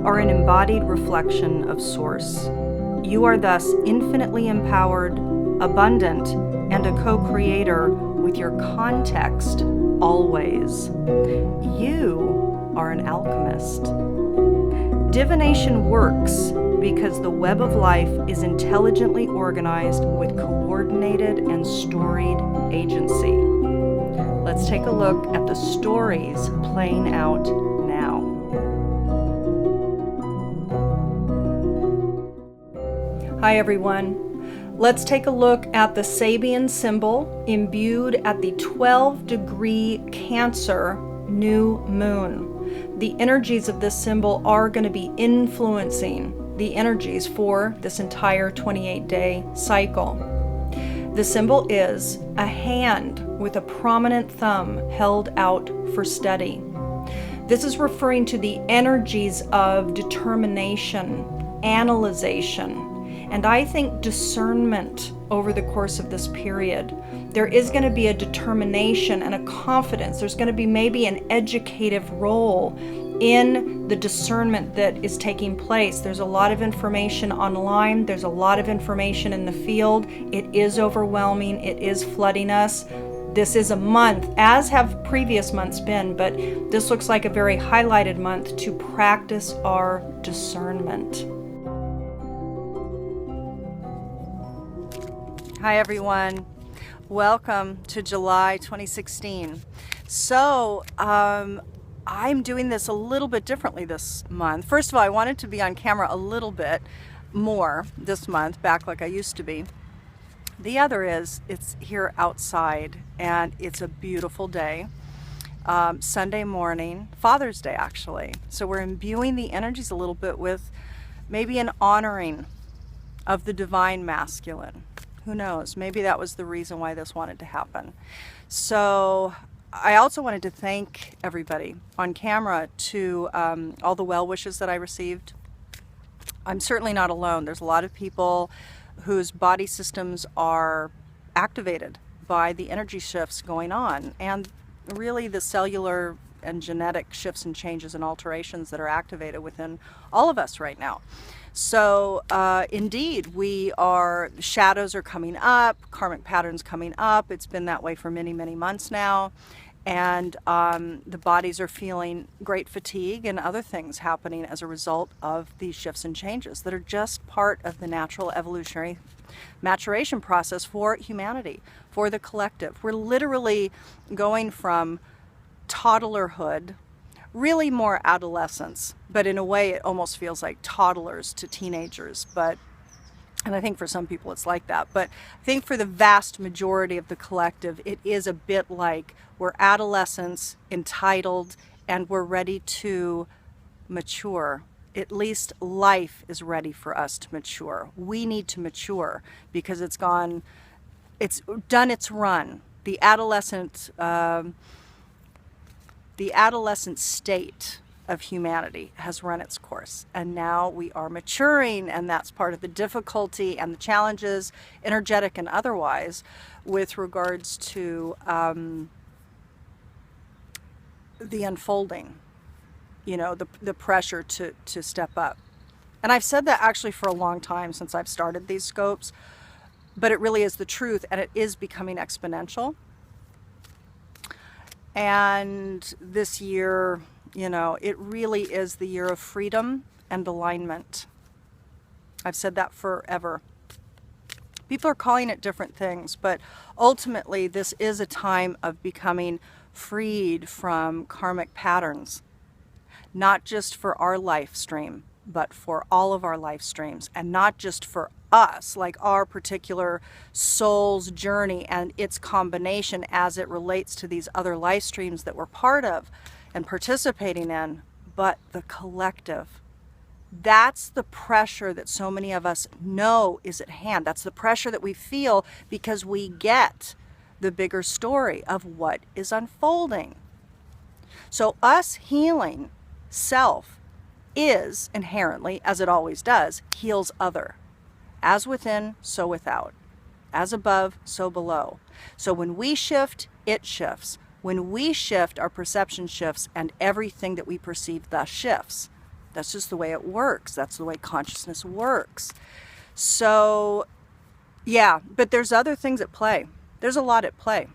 You are an embodied reflection of Source. You are thus infinitely empowered, abundant, and a co-creator with your context always. You are an alchemist. Divination works because the web of life is intelligently organized with coordinated and storied agency. Let's take a look at the stories playing out now. Hi everyone. Let's take a look at the Sabian Symbol imbued at the 12-degree Cancer new moon. The energies of this symbol are going to be influencing the energies for this entire 28-day cycle. The symbol is a hand with a prominent thumb held out for steady. This is referring to the energies of determination, analyzation, and I think discernment over the course of this period. There is going to be a determination and a confidence. There's going to be maybe an educative role in the discernment that is taking place. There's a lot of information online. There's a lot of information in the field. It is overwhelming. It is flooding us. This is a month, as have previous months been, but this looks like a very highlighted month to practice our discernment. Hi everyone. Welcome to July 2016. So I'm doing this a little bit differently this month. First of all, I wanted to be on camera a little bit more this month, back like I used to be. The other is it's here outside and it's a beautiful day. Sunday morning, Father's Day actually. So we're imbuing the energies a little bit with maybe an honoring of the divine masculine. Who knows? Maybe that was the reason why this wanted to happen. So I also wanted to thank everybody on camera to all the well wishes that I received. I'm certainly not alone. There's a lot of people whose body systems are activated by the energy shifts going on, and really the cellular and genetic shifts and changes and alterations that are activated within all of us right now. So indeed, shadows are coming up, karmic patterns coming up. It's been that way for many, many months now. And the bodies are feeling great fatigue and other things happening as a result of these shifts and changes that are just part of the natural evolutionary maturation process for humanity, for the collective. We're literally going from toddlerhood, really more adolescence, but in a way it almost feels like toddlers to teenagers. And I think for some people it's like that, but I think for the vast majority of the collective, it is a bit like we're adolescents, entitled, and we're ready to mature. At least life is ready for us to mature. We need to mature because it's done its run. The adolescent state of humanity has run its course, and now we are maturing, and that's part of the difficulty and the challenges, energetic and otherwise, with regards to the unfolding, the pressure to step up. And I've said that actually for a long time since I've started these scopes, but it really is the truth, and it is becoming exponential. And this year, it really is the year of freedom and alignment. I've said that forever. People are calling it different things, but ultimately this is a time of becoming freed from karmic patterns, not just for our life stream, but for all of our life streams, and not just for us, like our particular soul's journey and its combination as it relates to these other life streams that we're part of and participating in, but the collective. That's the pressure that so many of us know is at hand. That's the pressure that we feel because we get the bigger story of what is unfolding. So us healing self is inherently, as it always does, heals other. As within, so without. As above, so below. So when we shift, it shifts. When we shift, our perception shifts, and everything that we perceive thus shifts. That's just the way it works. That's the way consciousness works. So, yeah, but there's other things at play. There's a lot at play.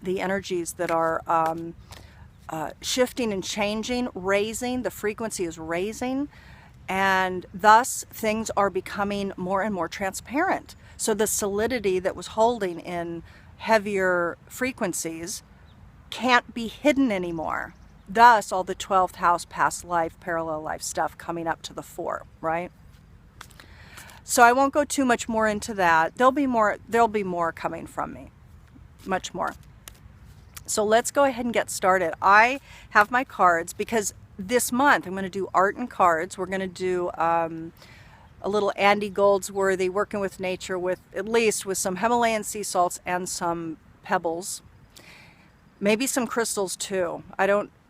The energies that are shifting and changing, raising, the frequency is raising, and thus things are becoming more and more transparent. So the solidity that was holding in heavier frequencies can't be hidden anymore. Thus, all the 12th house, past life, parallel life stuff coming up to the fore, right? So I won't go too much more into that. There'll be more coming from me, much more. So let's go ahead and get started. I have my cards because this month I'm going to do art and cards. We're going to do a little Andy Goldsworthy, working with nature, with at least with some Himalayan sea salts and some pebbles. Maybe some crystals too.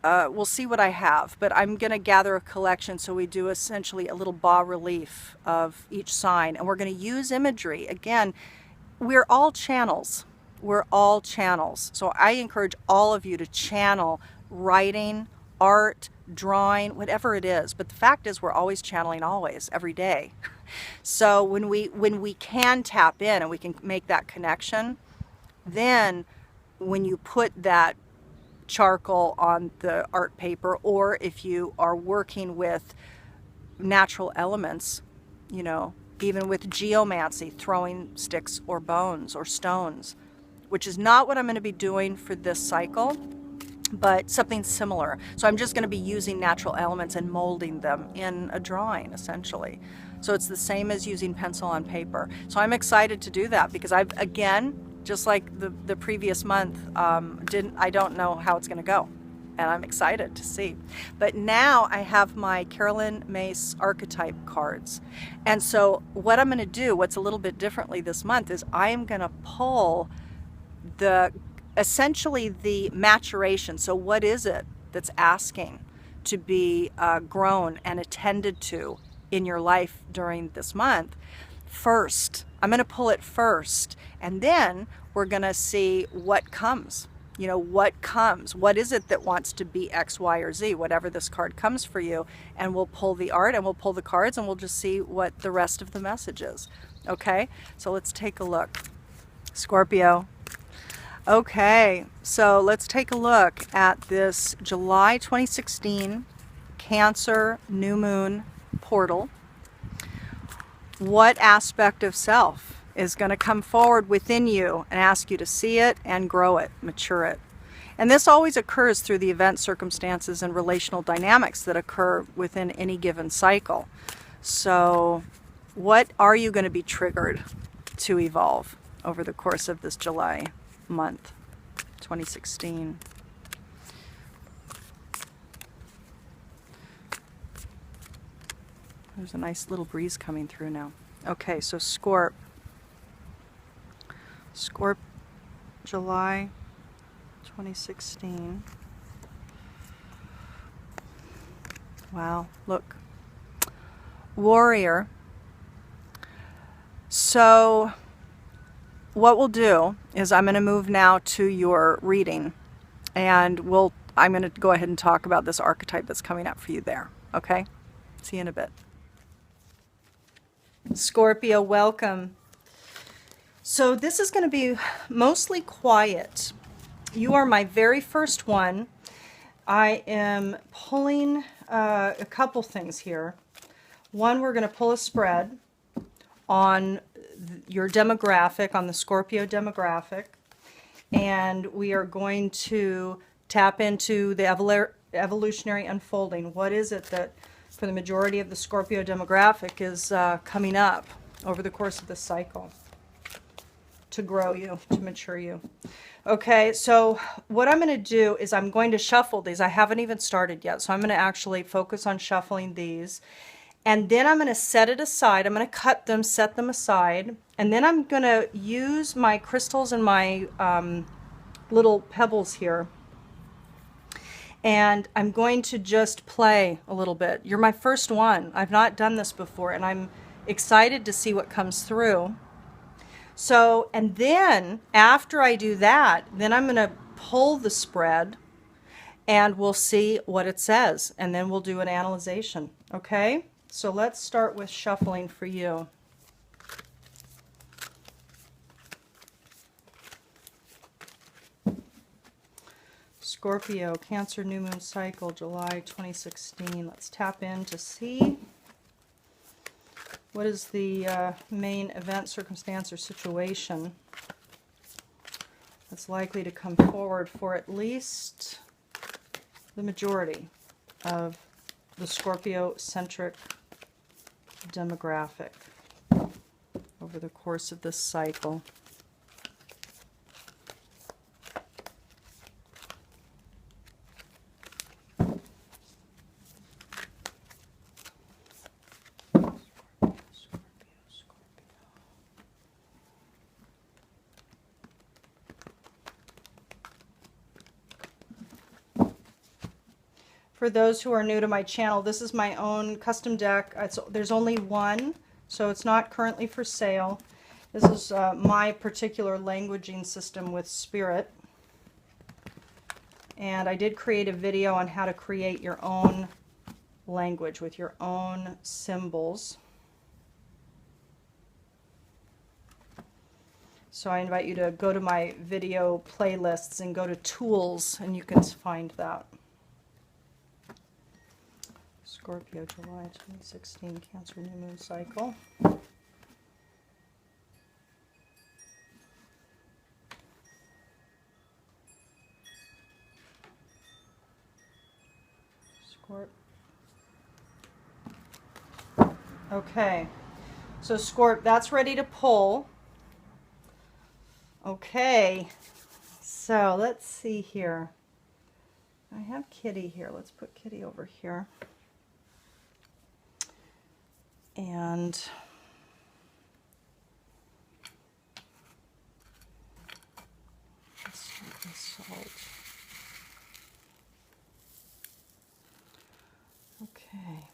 We'll see what I have, but I'm going to gather a collection, so we do essentially a little bas relief of each sign, and we're going to use imagery. Again, we're all channels. We're all channels. So I encourage all of you to channel writing, art, drawing, whatever it is. But the fact is, we're always channeling, always, every day. So when we can tap in and we can make that connection, then when you put that charcoal on the art paper, or if you are working with natural elements, you know, even with geomancy, throwing sticks or bones or stones, which is not what I'm going to be doing for this cycle, but something similar. So I'm just going to be using natural elements and molding them in a drawing, essentially. So it's the same as using pencil on paper. So I'm excited to do that because I've, again, just like the previous month, I don't know how it's going to go, and I'm excited to see. But now I have my Carolyn Mace archetype cards, and so what I'm going to do, what's a little bit differently this month, is I am going to pull essentially the maturation. So what is it that's asking to be grown and attended to in your life during this month? First, I'm going to pull it first, and then we're going to see what comes. You know, what comes? What is it that wants to be X, Y, or Z? Whatever this card comes for you, and we'll pull the art, and we'll pull the cards, and we'll just see what the rest of the message is. Okay, so let's take a look. Scorpio. Okay, so let's take a look at this July 2016 Cancer New Moon portal. What aspect of self is going to come forward within you and ask you to see it and grow it, mature it? And this always occurs through the event, circumstances, and relational dynamics that occur within any given cycle. So what are you going to be triggered to evolve over the course of this July month, 2016? There's a nice little breeze coming through now. Okay, so Scorp, July 2016. Wow, look. Warrior. So what we'll do is I'm going to move now to your reading, and I'm going to go ahead and talk about this archetype that's coming up for you there. Okay? See you in a bit. Scorpio, welcome. So this is going to be mostly quiet. You are my very first one. I am pulling a couple things here. One, we're going to pull a spread on your demographic, on the Scorpio demographic, and we are going to tap into the evolutionary unfolding. What is it that, for the majority of the Scorpio demographic, is coming up over the course of this cycle to grow you, to mature you? Okay, so what I'm going to do is I'm going to shuffle these. I haven't even started yet, so I'm going to actually focus on shuffling these. And then I'm going to set it aside. I'm going to cut them, set them aside. And then I'm going to use my crystals and my little pebbles here. And I'm going to just play a little bit. You're my first one. I've not done this before, and I'm excited to see what comes through. So, and then after I do that, then I'm going to pull the spread, and we'll see what it says, and then we'll do an analyzation. Okay, so let's start with shuffling for you. Scorpio, Cancer new moon cycle, July 2016. Let's tap in to see what is the main event, circumstance, or situation that's likely to come forward for at least the majority of the Scorpio-centric demographic over the course of this cycle. For those who are new to my channel, this is my own custom deck. There's only one, so it's not currently for sale. This is my particular languaging system with Spirit. And I did create a video on how to create your own language with your own symbols. So I invite you to go to my video playlists and go to Tools, and you can find that. Scorpio, July 2016, Cancer new moon cycle. Scorp. Okay, so Scorp, that's ready to pull. Okay, so let's see here. I have Kitty here. Let's put Kitty over here. And let's start with salt. Okay.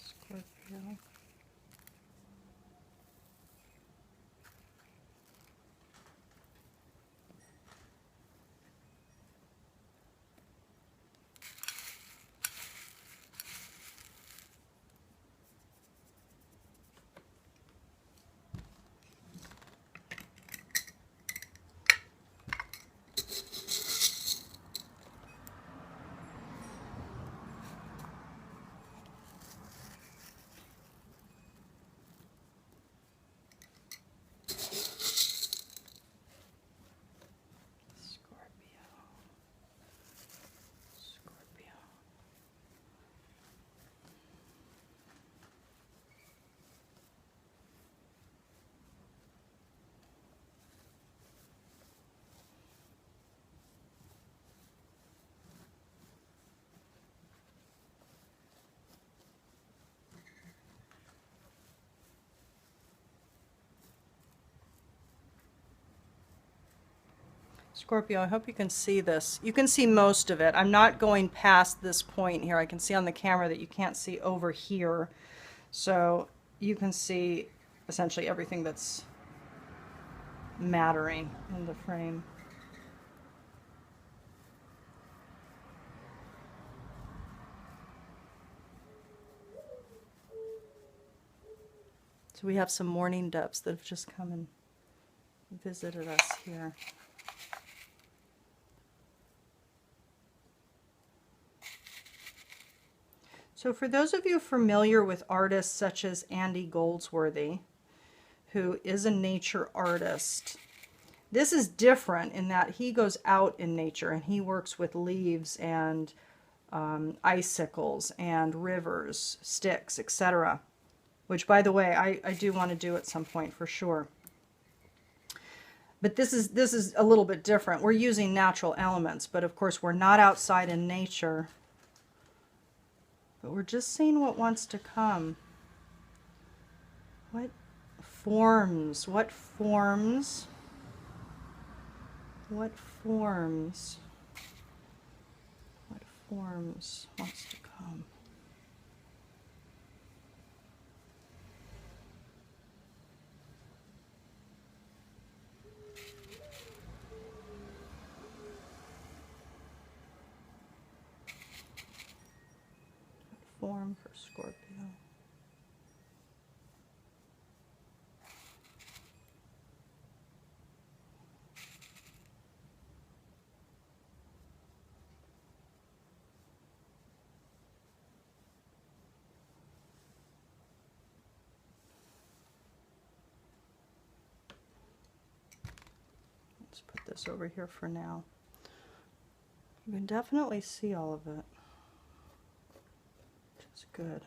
Scorpio. Scorpio, I hope you can see this. You can see most of it. I'm not going past this point here. I can see on the camera that you can't see over here. So you can see essentially everything that's mattering in the frame. So we have some mourning doves that have just come and visited us here. So for those of you familiar with artists such as Andy Goldsworthy, who is a nature artist, this is different in that he goes out in nature and he works with leaves and icicles and rivers, sticks, etc. Which, by the way, I do want to do at some point for sure. But this is a little bit different. We're using natural elements, but of course we're not outside in nature. But we're just seeing what wants to come. What forms? What forms? What forms? What forms wants to come? Form for Scorpio. Let's put this over here for now. You can definitely see all of it. It's good.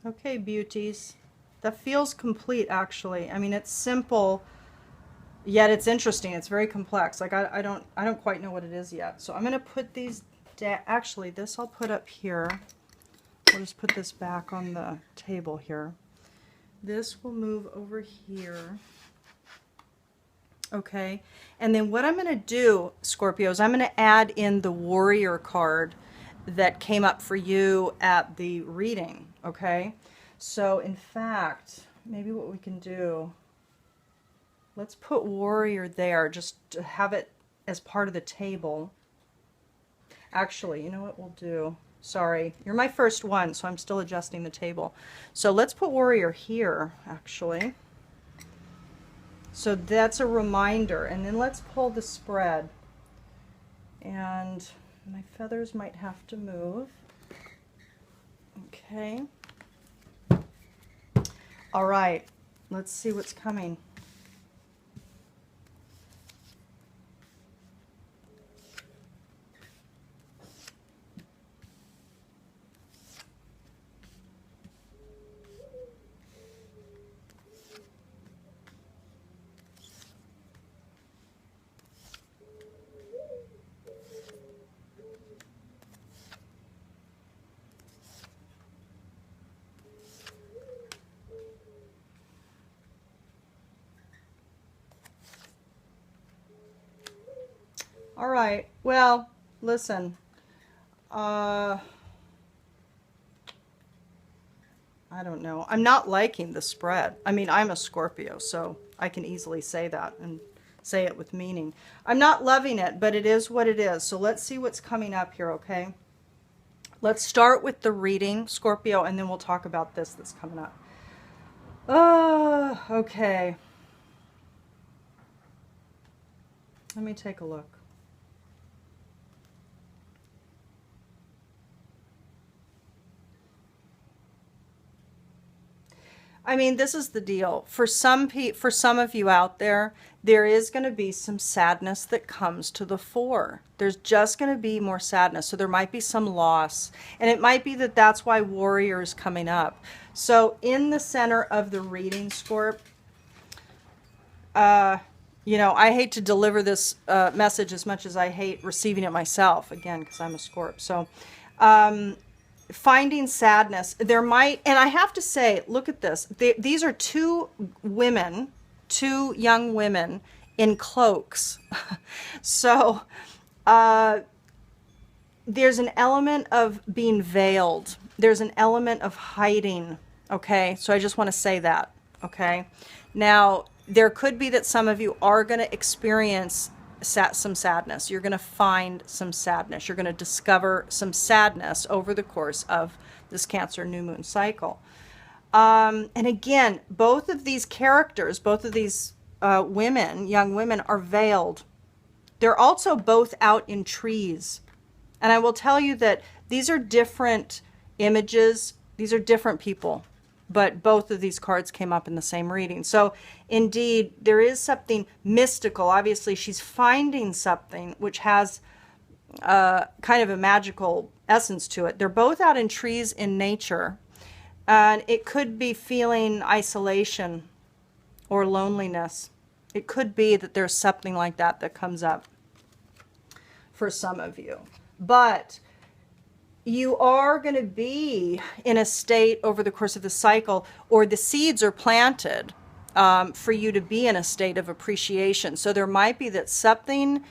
Okay, beauties. That feels complete, actually. I mean, it's simple, yet it's interesting. It's very complex. Like I don't quite know what it is yet. So I'm going to put these actually, this I'll put up here. We'll just put this back on the table here. This will move over here. Okay, and then what I'm going to do, Scorpio, is I'm going to add in the warrior card that came up for you at the reading. Okay, so in fact, maybe what we can do, let's put warrior there just to have it as part of the table. Actually, you know what we'll do? Sorry, you're my first one, so I'm still adjusting the table. So let's put warrior here, actually. So that's a reminder. And then let's pull the spread. And my feathers might have to move. Okay. All right, let's see what's coming. All right, well, listen, I don't know. I'm not liking the spread. I mean, I'm a Scorpio, so I can easily say that and say it with meaning. I'm not loving it, but it is what it is. So let's see what's coming up here, okay? Let's start with the reading, Scorpio, and then we'll talk about this that's coming up. Okay. Let me take a look. I mean, this is the deal. For some of you out there, there is going to be some sadness that comes to the fore. There's just going to be more sadness. So there might be some loss. And it might be that that's why warrior is coming up. So in the center of the reading, Scorp, you know, I hate to deliver this message as much as I hate receiving it myself, again, because I'm a Scorp. So finding sadness, there might, and I have to say, look at this. These are two women, two young women in cloaks. So there's an element of being veiled. There's an element of hiding. Okay, so I just want to say that. okay? Now, there could be that some of you are going to experience some sadness. You're going to find some sadness. You're going to discover some sadness over the course of this Cancer new moon cycle. And again, both of these characters, both of these women, young women, are veiled. They're also both out in trees. And I will tell you that these are different images. These are different people. But both of these cards came up in the same reading. So indeed, there is something mystical. Obviously, she's finding something which has kind of a magical essence to it. They're both out in trees in nature. And it could be feeling isolation or loneliness. It could be that there's something like that that comes up for some of you. But you are going to be in a state over the course of the cycle, or the seeds are planted for you to be in a state of appreciation. So there might be that something,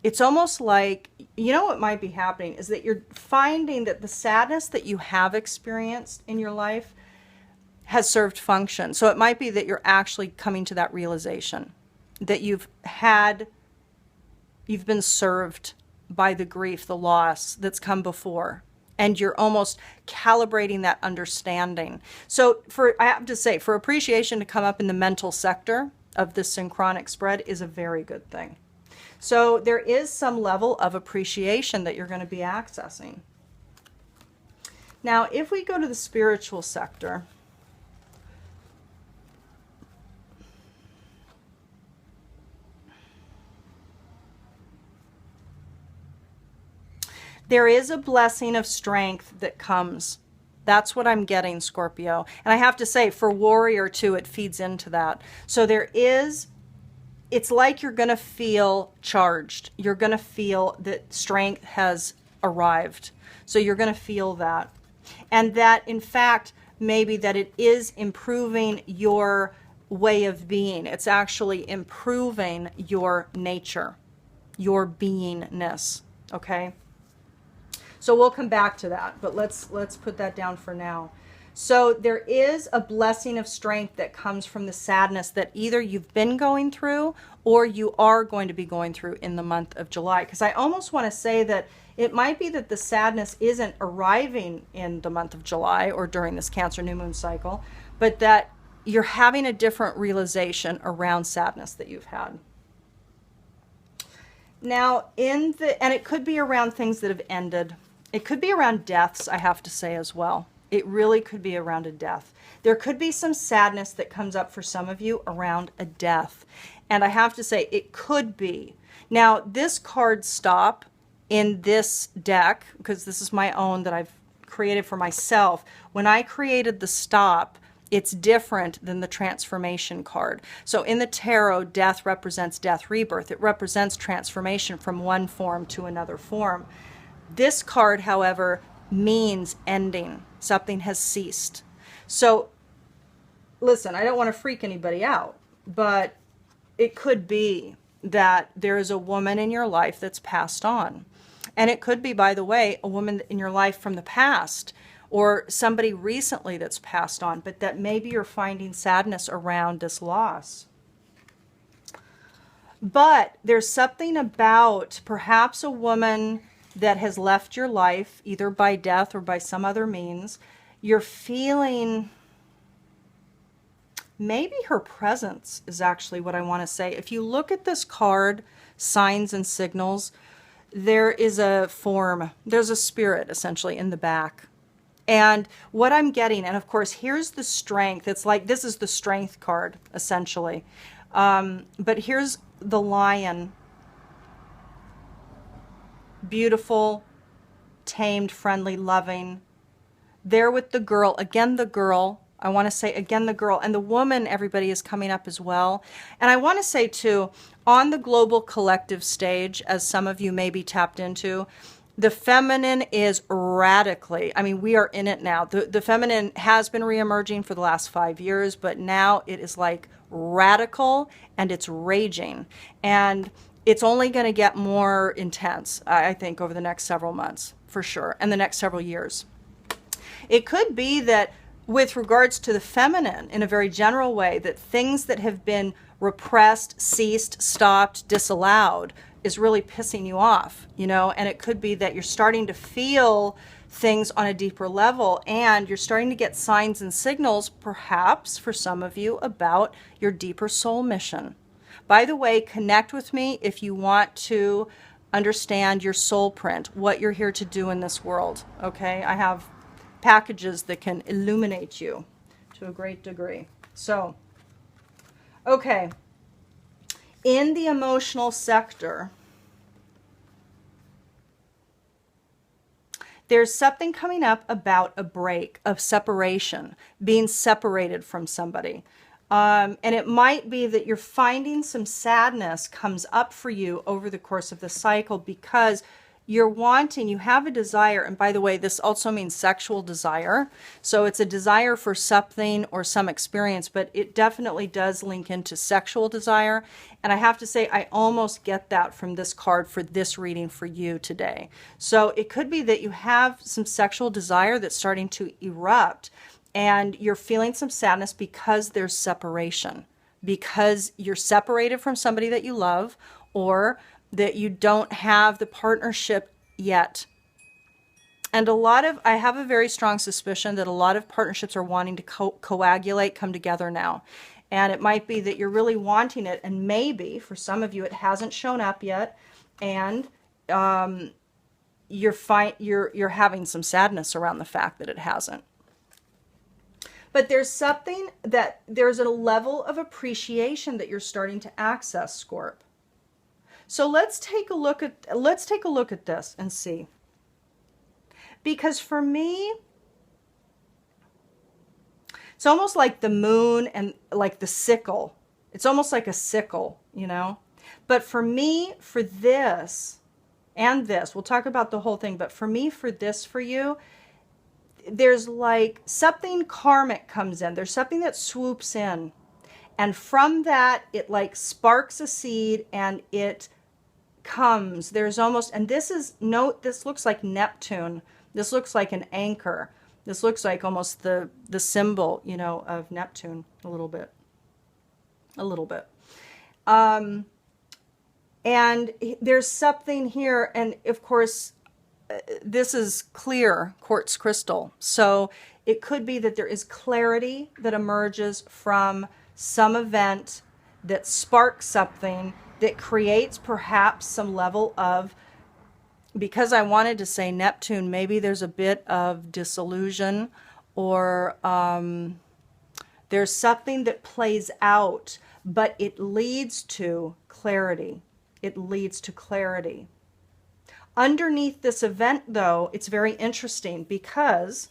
it's almost like, you know what might be happening is that you're finding that the sadness that you have experienced in your life has served function. So it might be that you're actually coming to that realization that you've been served by the grief, the loss that's come before. And you're almost calibrating that understanding. So I have to say, for appreciation to come up in the mental sector of this synchronic spread is a very good thing. So there is some level of appreciation that you're going to be accessing. Now, if we go to the spiritual sector, there is a blessing of strength that comes. That's what I'm getting, Scorpio. And I have to say, for warrior too, it feeds into that. So it's like you're going to feel charged. You're going to feel that strength has arrived. So you're going to feel that. And that, in fact, maybe that it is improving your way of being. It's actually improving your nature, your beingness, okay? So we'll come back to that, but let's put that down for now. So there is a blessing of strength that comes from the sadness that either you've been going through or you are going to be going through in the month of July. Because I almost want to say that it might be that the sadness isn't arriving in the month of July or during this Cancer new moon cycle, but that you're having a different realization around sadness that you've had. Now, and it could be around things that have ended. It could be around deaths, I have to say as well. It really could be around a death. There could be some sadness that comes up for some of you around a death. And I have to say, it could be. Now, this card stop in this deck, because this is my own that I've created for myself, when I created the stop, it's different than the transformation card. So in the tarot, death represents death, rebirth. It represents transformation from one form to another form. This card, however, means ending. Something has ceased. So listen, I don't want to freak anybody out, but it could be that there is a woman in your life that's passed on. And it could be, by the way, a woman in your life from the past, or somebody recently that's passed on, but that maybe you're finding sadness around this loss. But there's something about perhaps a woman that has left your life, either by death or by some other means. You're feeling, maybe her presence is actually what I want to say. If you look at this card, signs and signals, there is a form, there's a spirit essentially in the back. And what I'm getting, and of course, here's the strength. It's like, this is the strength card, essentially. But here's the lion. Beautiful, tamed, friendly, loving. There with the girl. Again, the girl. I want to say, again, the girl. And the woman, everybody, is coming up as well. And I want to say, too, on the global collective stage, as some of you may be tapped into, the feminine is radically, I mean, we are in it now. The feminine has been reemerging for the last 5 years, but now it is like radical and it's raging. And it's only going to get more intense, I think, over the next several months, for sure, and the next several years. It could be that with regards to the feminine in a very general way, that things that have been repressed, ceased, stopped, disallowed is really pissing you off, you know, and it could be that you're starting to feel things on a deeper level, and you're starting to get signs and signals, perhaps for some of you, about your deeper soul mission. By the way, connect with me if you want to understand your soul print, what you're here to do in this world, okay? I have packages that can illuminate you to a great degree. So, okay, in the emotional sector, there's something coming up about a break, of separation, being separated from somebody. And it might be that you're finding some sadness comes up for you over the course of the cycle because you're wanting, you have a desire. And by the way, this also means sexual desire. So it's a desire for something or some experience, but it definitely does link into sexual desire. And I have to say, I almost get that from this card for this reading for you today. So it could be that you have some sexual desire that's starting to erupt, and you're feeling some sadness because there's separation, because you're separated from somebody that you love, or that you don't have the partnership yet. And I have a very strong suspicion that a lot of partnerships are wanting to coagulate, come together now. And it might be that you're really wanting it, and maybe for some of you it hasn't shown up yet, and you're having some sadness around the fact that it hasn't. But there's something that there's a level of appreciation that you're starting to access, Scorp. So let's take a look at this and see. Because for me, it's almost like the moon and like the sickle. It's almost like a sickle, you know? But for me, for this and this, we'll talk about the whole thing, but for me, for this, for you, there's like something karmic comes in. There's something that swoops in. And from that, it like sparks a seed and it comes. There's almost, and this looks like Neptune. This looks like an anchor. This looks like almost the symbol, you know, of Neptune a little bit. And there's something here, and of course, this is clear quartz crystal. So it could be that there is clarity that emerges from some event that sparks something that creates perhaps some level of, because I wanted to say Neptune, maybe there's a bit of disillusion, or there's something that plays out, but it leads to clarity. It leads to clarity. Underneath this event, though, it's very interesting because,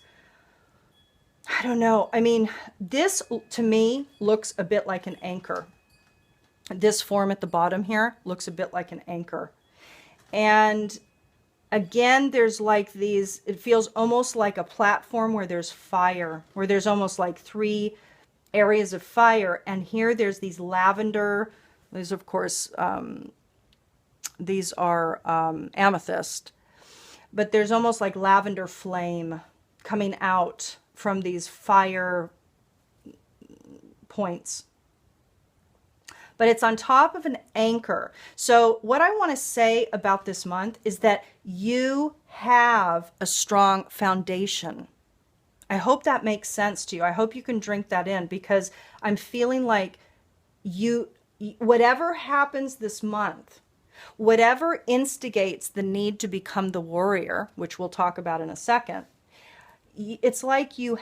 I don't know, I mean, this to me looks a bit like an anchor. This form at the bottom here looks a bit like an anchor. And again, there's like these, it feels almost like a platform where there's fire, where there's almost like 3 areas of fire. And here there's these lavender, these of course, these are amethyst, but there's almost like lavender flame coming out from these fire points. But it's on top of an anchor. So what I want to say about this month is that you have a strong foundation. I hope that makes sense to you. I hope you can drink that in, because I'm feeling like whatever happens this month, whatever instigates the need to become the warrior, which we'll talk about in a second, it's like you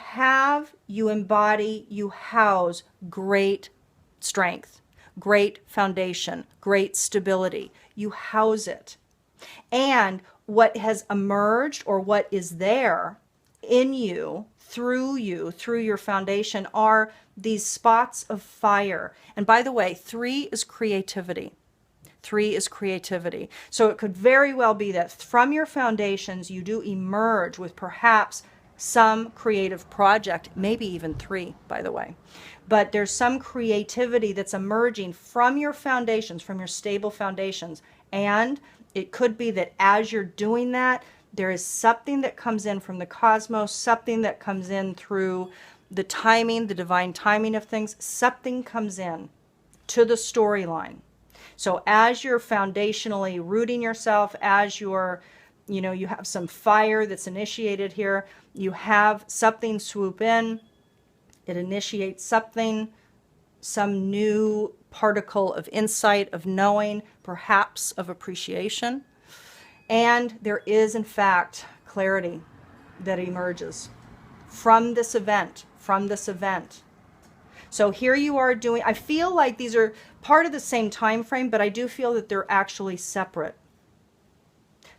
embody, you house great strength, great foundation, great stability. You house it. And what has emerged, or what is there in you, through your foundation, are these spots of fire. And by the way, 3 is creativity. 3 is creativity. So it could very well be that from your foundations, you do emerge with perhaps some creative project, maybe even 3, by the way. But there's some creativity that's emerging from your foundations, from your stable foundations. And it could be that as you're doing that, there is something that comes in from the cosmos, something that comes in through the timing, the divine timing of things, something comes in to the storyline. So as you're foundationally rooting yourself, as you're, you have some fire that's initiated here, you have something swoop in, it initiates something, some new particle of insight, of knowing, perhaps of appreciation. And there is, in fact, clarity that emerges from this event, So here you are doing, I feel like these are part of the same time frame, but I do feel that they're actually separate.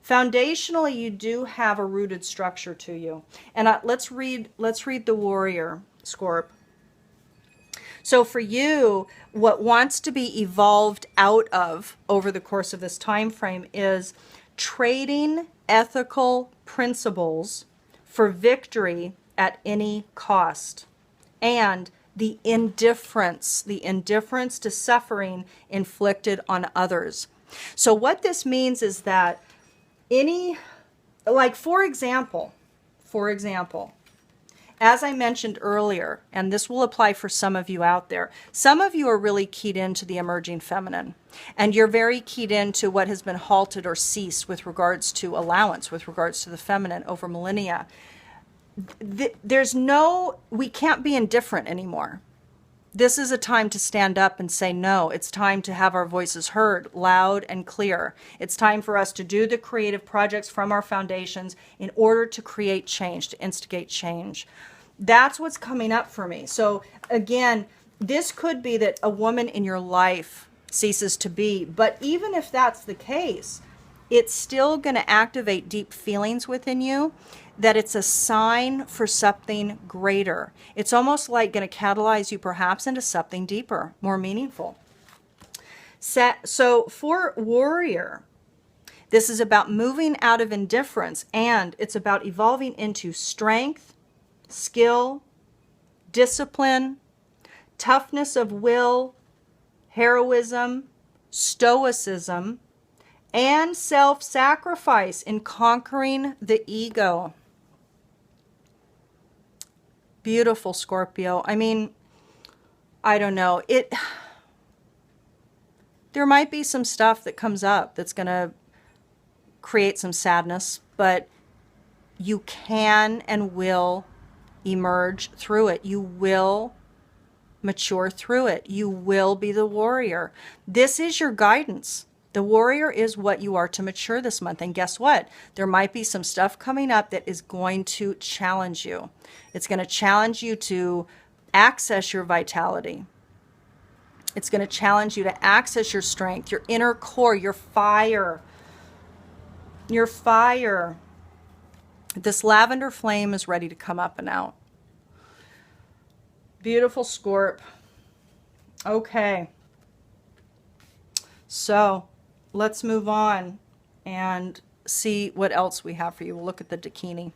Foundationally, you do have a rooted structure to you. And let's read the warrior, Scorp. So for you, what wants to be evolved out of over the course of this time frame is trading ethical principles for victory at any cost, and the indifference to suffering inflicted on others. So what this means is that for example, as I mentioned earlier, and this will apply for some of you out there, some of you are really keyed into the emerging feminine, and you're very keyed into what has been halted or ceased with regards to allowance, with regards to the feminine over millennia. We can't be indifferent anymore. This is a time to stand up and say no. It's time to have our voices heard loud and clear. It's time for us to do the creative projects from our foundations in order to create change, to instigate change. That's what's coming up for me. So again, this could be that a woman in your life ceases to be, but even if that's the case, it's still going to activate deep feelings within you, that it's a sign for something greater. It's almost like going to catalyze you perhaps into something deeper, more meaningful. So for warrior, this is about moving out of indifference, and it's about evolving into strength, skill, discipline, toughness of will, heroism, stoicism, and self-sacrifice in conquering the ego. Beautiful, Scorpio. I mean, I don't know. There might be some stuff that comes up that's going to create some sadness, but you can and will emerge through it. You will mature through it. You will be the warrior. This is your guidance. The warrior is what you are to mature this month. And guess what? There might be some stuff coming up that is going to challenge you. It's going to challenge you to access your vitality. It's going to challenge you to access your strength, your inner core, your fire. Your fire. This lavender flame is ready to come up and out. Beautiful, Scorp. Okay. So let's move on and see what else we have for you. We'll look at the Dakini.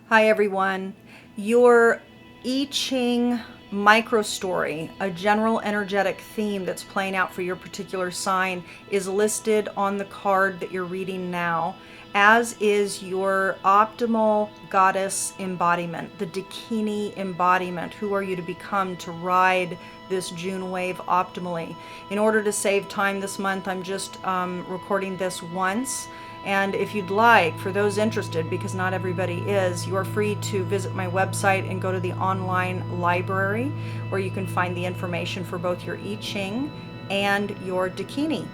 Hi, everyone. Your I Ching micro story, a general energetic theme that's playing out for your particular sign, is listed on the card that you're reading now, as is your optimal goddess embodiment, the Dakini embodiment. Who are you to become to ride this June wave optimally? In order to save time this month, I'm just recording this once. And if you'd like, for those interested, because not everybody is, you are free to visit my website and go to the online library where you can find the information for both your I Ching and your Dakini.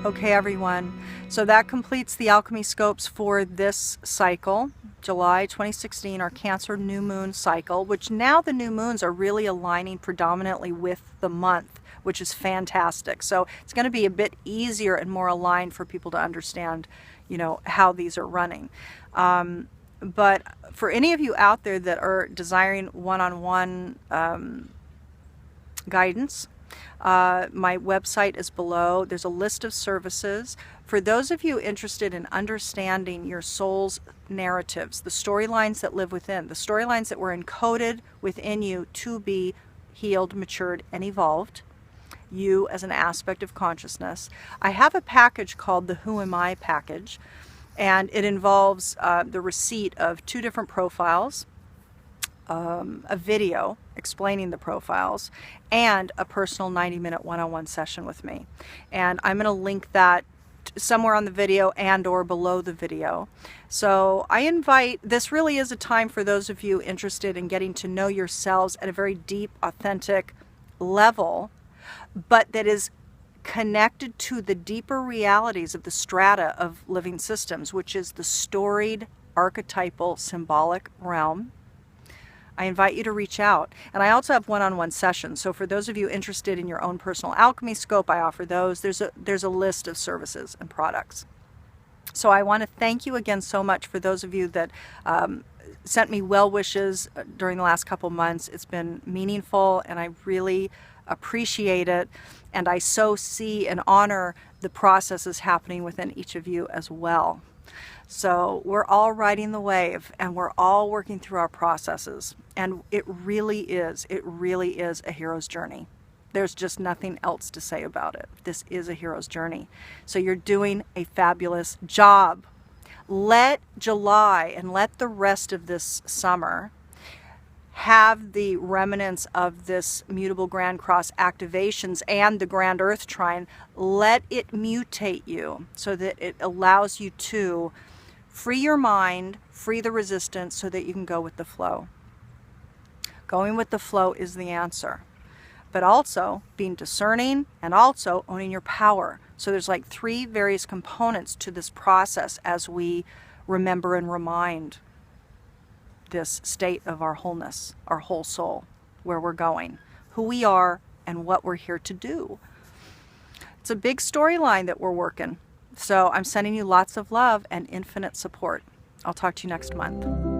Okay, everyone. So that completes the alchemy scopes for this cycle, July 2016, our Cancer new moon cycle, which now the new moons are really aligning predominantly with the month, which is fantastic. So it's going to be a bit easier and more aligned for people to understand, how these are running. But for any of you out there that are desiring one-on-one guidance, my website is below. There's a list of services. For those of you interested in understanding your soul's narratives, the storylines that live within, the storylines that were encoded within you to be healed, matured, and evolved, you as an aspect of consciousness, I have a package called the Who Am I package, And it involves the receipt of 2 different profiles, a video explaining the profiles, and a personal 90-minute one-on-one session with me. And I'm going to link that somewhere on the video and or below the video. So I invite, this really is a time for those of you interested in getting to know yourselves at a very deep, authentic level, but that is connected to the deeper realities of the strata of living systems, which is the storied archetypal symbolic realm. I invite you to reach out. And I also have one-on-one sessions. So for those of you interested in your own personal alchemy scope, I offer those. There's a list of services and products. So I want to thank you again so much for those of you that sent me well wishes during the last couple months. It's been meaningful, and I really appreciate it. And I so see and honor the processes happening within each of you as well. So we're all riding the wave, and we're all working through our processes. And it really is a hero's journey. There's just nothing else to say about it. This is a hero's journey. So you're doing a fabulous job. Let July and let the rest of this summer have the remnants of this mutable Grand Cross activations and the Grand Earth Trine. Let it mutate you so that it allows you to free your mind, free the resistance, so that you can go with the flow. Going with the flow is the answer. But also being discerning and also owning your power. So there's like 3 various components to this process as we remember and remind this state of our wholeness, our whole soul, where we're going, who we are, and what we're here to do. It's a big storyline that we're working. So I'm sending you lots of love and infinite support. I'll talk to you next month.